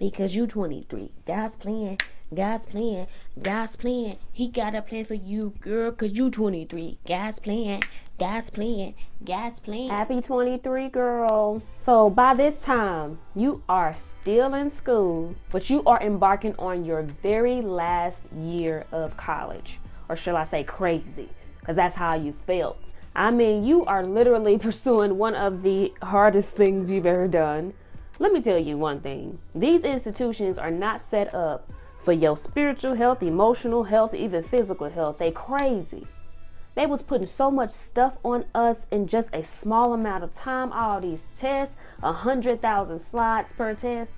Because you 23. God's playing. God's playing. God's playing. He got a plan for you, girl, because you 23. God's playing. God's playing. God's playing. Happy 23, girl. So by this time, you are still in school, but you are embarking on your very last year of college. Or shall I say crazy? Because that's how you felt. I mean, you are literally pursuing one of the hardest things you've ever done. Let me tell you one thing. These institutions are not set up for your spiritual health, emotional health, even physical health. They crazy. They was putting so much stuff on us in just a small amount of time. All these tests, 100,000 slides per test.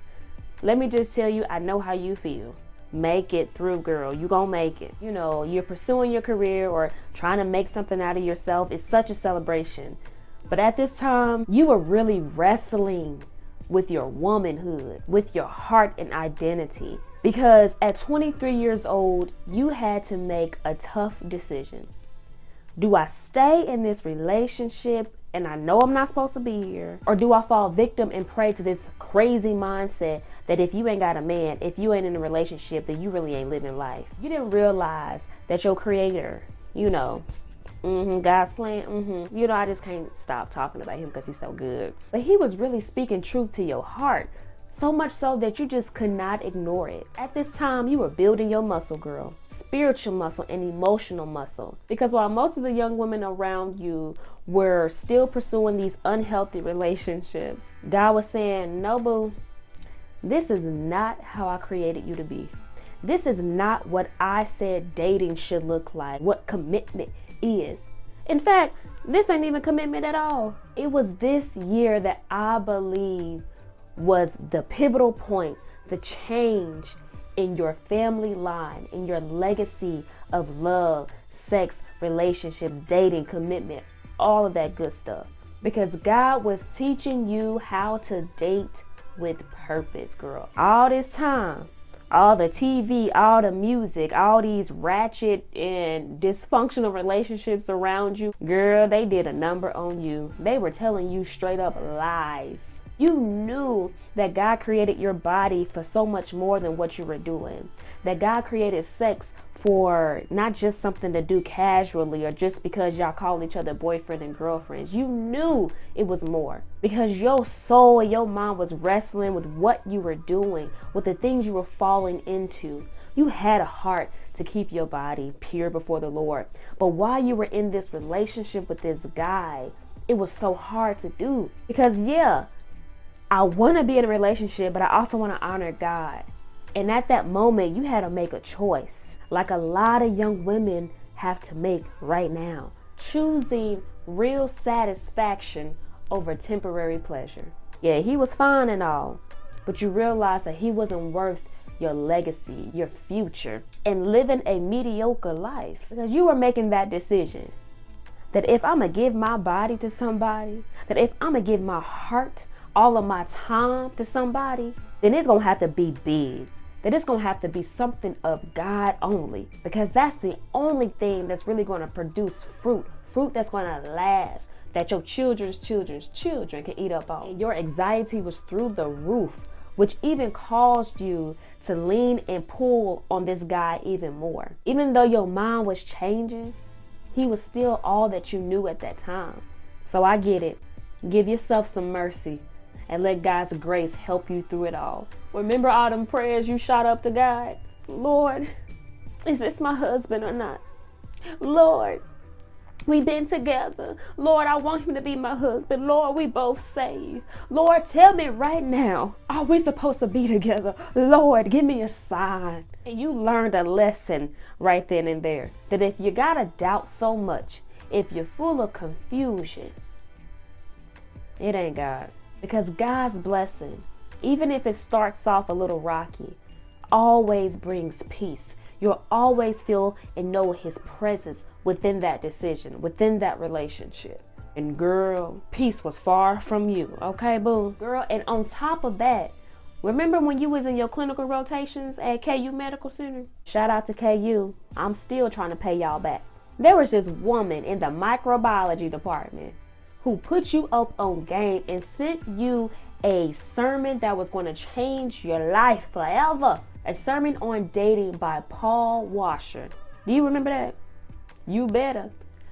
Let me just tell you, I know how you feel. Make it through, girl. You gonna make it. You know, you're pursuing your career or trying to make something out of yourself. It's such a celebration. But at this time, you were really wrestling with your womanhood, with your heart and identity. Because at 23 years old, you had to make a tough decision. Do I stay in this relationship and I know I'm not supposed to be here? Or do I fall victim and prey to this crazy mindset that if you ain't got a man, if you ain't in a relationship, then you really ain't living life? You didn't realize that your creator, God's plan, I just can't stop talking about him because he's so good. But he was really speaking truth to your heart. So much so that you just could not ignore it. At this time, you were building your muscle, girl. Spiritual muscle and emotional muscle. Because while most of the young women around you were still pursuing these unhealthy relationships, God was saying, no, boo, this is not how I created you to be. This is not what I said dating should look like, what commitment is. In fact, this ain't even commitment at all. It was this year that I believe was the pivotal point, the change in your family line, in your legacy of love, sex, relationships, dating, commitment, all of that good stuff. Because God was teaching you how to date with purpose, girl. All this time, all the TV, all the music, all these ratchet and dysfunctional relationships around you, girl, they did a number on you. They were telling you straight up lies. You knew that God created your body for so much more than what you were doing. That God created sex for not just something to do casually or just because y'all call each other boyfriend and girlfriends. You knew it was more because your soul and your mind was wrestling with what you were doing, with the things you were falling into. You had a heart to keep your body pure before the Lord. But while you were in this relationship with this guy, it was so hard to do because I want to be in a relationship, but I also want to honor God. And at that moment, you had to make a choice, like a lot of young women have to make right now, choosing real satisfaction over temporary pleasure. Yeah, he was fine and all, but you realize that he wasn't worth your legacy, your future, and living a mediocre life because you were making that decision that if I'm going to give my body to somebody, that if I'm going to give my heart, all of my time to somebody, then it's gonna have to be big. That it's gonna have to be something of God only, because that's the only thing that's really gonna produce fruit that's gonna last, that your children's children can eat up on. And your anxiety was through the roof, which even caused you to lean and pull on this guy even more. Even though your mind was changing, he was still all that you knew at that time. So I get it. Give yourself some mercy and let God's grace help you through it all. Remember all them prayers you shot up to God? Lord, is this my husband or not? Lord, we've been together. Lord, I want him to be my husband. Lord, we both saved. Lord, tell me right now, are we supposed to be together? Lord, give me a sign. And you learned a lesson right then and there, that if you gotta doubt so much, if you're full of confusion, it ain't God. Because God's blessing, even if it starts off a little rocky, always brings peace. You'll always feel and know his presence within that decision, within that relationship. And girl, peace was far from you. Okay, boo? Girl, and on top of that, remember when you was in your clinical rotations at KU Medical Center? Shout out to KU. I'm still trying to pay y'all back. There was this woman in the microbiology department who put you up on game and sent you a sermon that was going to change your life forever. A sermon on dating by Paul Washer. Do you remember that? You better.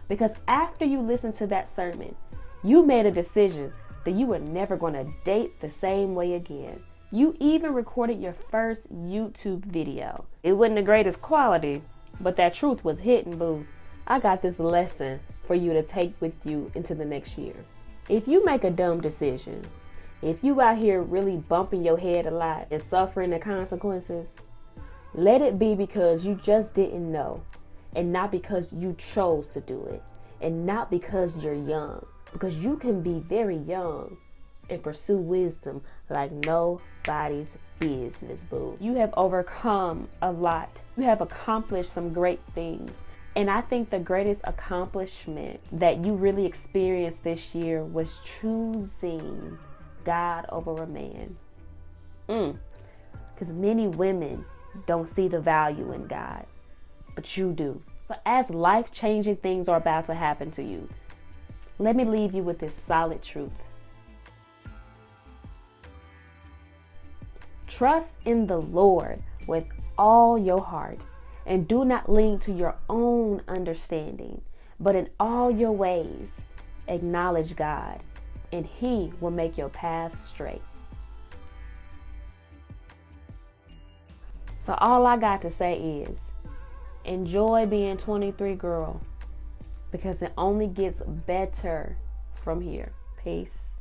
Because after you listened to that sermon, you made a decision that you were never going to date the same way again. You even recorded your first YouTube video. It wasn't the greatest quality, but that truth was hitting, boo. I got this lesson for you to take with you into the next year. If you make a dumb decision, if you out here really bumping your head a lot and suffering the consequences, let it be because you just didn't know, and not because you chose to do it, and not because you're young. Because you can be very young and pursue wisdom like nobody's business, boo. You have overcome a lot. You have accomplished some great things. And I think the greatest accomplishment that you really experienced this year was choosing God over a man. Because many women don't see the value in God, but you do. So as life-changing things are about to happen to you, let me leave you with this solid truth. Trust in the Lord with all your heart, and do not lean to your own understanding, but in all your ways acknowledge God, and He will make your path straight. So all I got to say is, enjoy being 23, girl, because it only gets better from here. Peace.